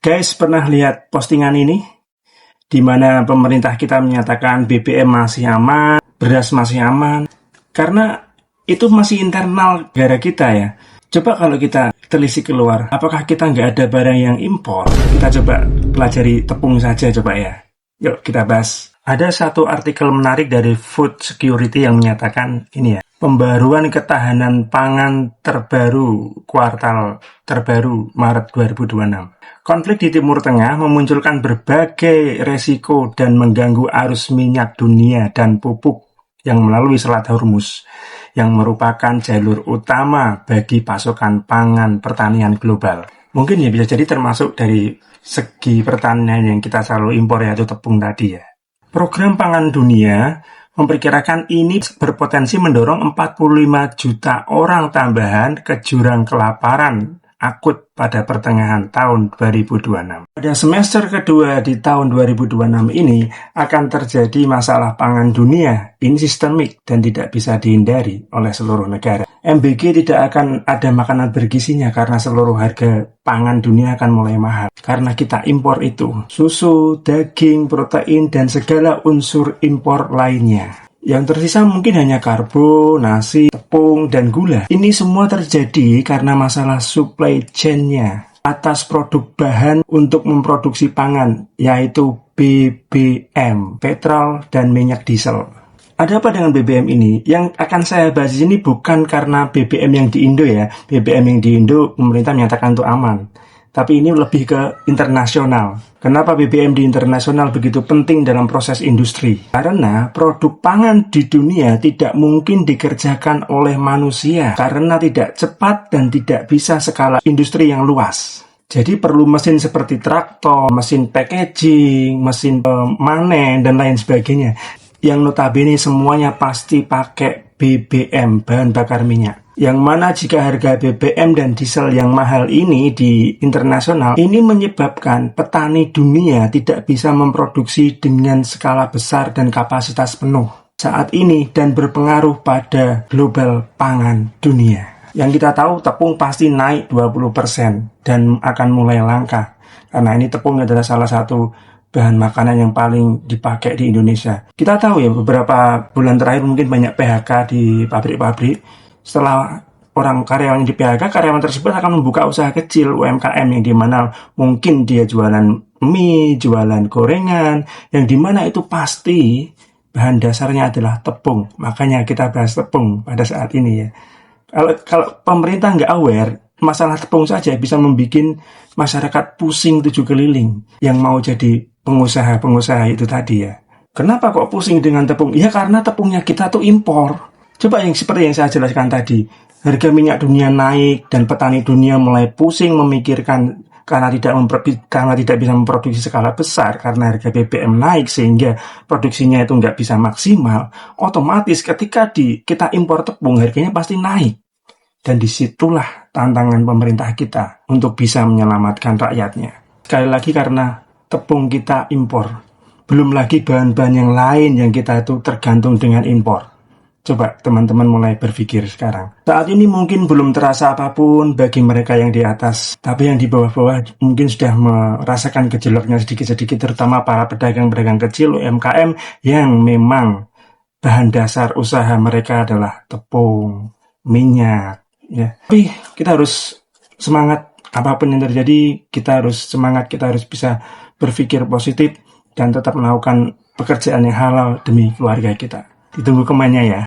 Guys, pernah lihat postingan ini? Di mana pemerintah kita menyatakan BBM masih aman, beras masih aman, karena itu masih internal negara kita ya. Coba kalau kita telisik keluar, apakah kita nggak ada barang yang impor? Kita coba pelajari tepung saja coba ya. Yuk kita bahas. Ada satu artikel menarik dari Food Security yang menyatakan ini ya. Pembaruan ketahanan pangan terbaru kuartal terbaru Maret 2026. Konflik di Timur Tengah memunculkan berbagai resiko dan mengganggu arus minyak dunia dan pupuk yang melalui Selat Hormuz, yang merupakan jalur utama bagi pasokan pangan pertanian global. Mungkin ya bisa jadi termasuk dari segi pertanian yang kita selalu impor, yaitu tepung tadi ya. Program Pangan Dunia memperkirakan ini berpotensi mendorong 45 juta orang tambahan ke jurang kelaparan akut pada pertengahan tahun 2026. Pada semester kedua di tahun 2026 ini akan terjadi masalah pangan dunia. Ini sistemik dan tidak bisa dihindari oleh seluruh negara. MBG tidak akan ada makanan bergizinya karena seluruh harga pangan dunia akan mulai mahal. Karena kita impor itu susu, daging, protein, dan segala unsur impor lainnya. Yang tersisa mungkin hanya karbo, nasi, tepung, dan gula. Ini semua terjadi karena masalah supply chain-nya atas produk bahan untuk memproduksi pangan, yaitu BBM, petrol dan minyak diesel. Ada apa dengan BBM ini? Yang akan saya bahas di sini bukan karena BBM yang di Indo ya. BBM yang di Indo pemerintah menyatakan itu aman. Tapi ini lebih ke internasional. Kenapa BBM di internasional begitu penting dalam proses industri? Karena produk pangan di dunia tidak mungkin dikerjakan oleh manusia. Karena tidak cepat dan tidak bisa skala industri yang luas. Jadi perlu mesin seperti traktor, mesin packaging, mesin pemanen, dan lain sebagainya. Yang notabene semuanya pasti pakai BBM, bahan bakar minyak. Yang mana jika harga BBM dan diesel yang mahal ini di internasional, ini menyebabkan petani dunia tidak bisa memproduksi dengan skala besar dan kapasitas penuh saat ini dan berpengaruh pada global pangan dunia. Yang kita tahu tepung pasti naik 20% dan akan mulai langka. Karena ini tepung adalah salah satu bahan makanan yang paling dipakai di Indonesia. Kita tahu ya beberapa bulan terakhir mungkin banyak PHK di pabrik-pabrik. Setelah orang karyawan di PHK, karyawan tersebut akan membuka usaha kecil UMKM yang dimana mungkin dia jualan mie, jualan gorengan, yang dimana itu pasti bahan dasarnya adalah tepung. Makanya kita bahas tepung pada saat ini ya. Kalau pemerintah nggak aware, masalah tepung saja bisa membuat masyarakat pusing 7 keliling yang mau jadi pengusaha-pengusaha itu tadi ya. Kenapa kok pusing dengan tepung? Ya karena tepungnya kita tuh impor. Coba yang seperti yang saya jelaskan tadi, harga minyak dunia naik dan petani dunia mulai pusing memikirkan karena tidak bisa memproduksi skala besar karena harga BBM naik sehingga produksinya itu nggak bisa maksimal. Otomatis ketika kita impor tepung harganya pasti naik. Dan disitulah tantangan pemerintah kita untuk bisa menyelamatkan rakyatnya. Sekali lagi karena tepung kita impor. Belum lagi bahan-bahan yang lain yang kita itu tergantung dengan impor. Coba teman-teman mulai berpikir sekarang. Saat ini mungkin belum terasa apapun bagi mereka yang di atas. Tapi yang di bawah-bawah mungkin sudah merasakan gejolaknya sedikit-sedikit. Terutama para pedagang-pedagang kecil, UMKM yang memang bahan dasar usaha mereka adalah tepung, minyak. Ya. Tapi kita harus semangat. Apapun yang terjadi, kita harus semangat. Kita harus bisa berpikir positif dan tetap melakukan pekerjaan yang halal demi keluarga kita. Ditunggu kemana ya.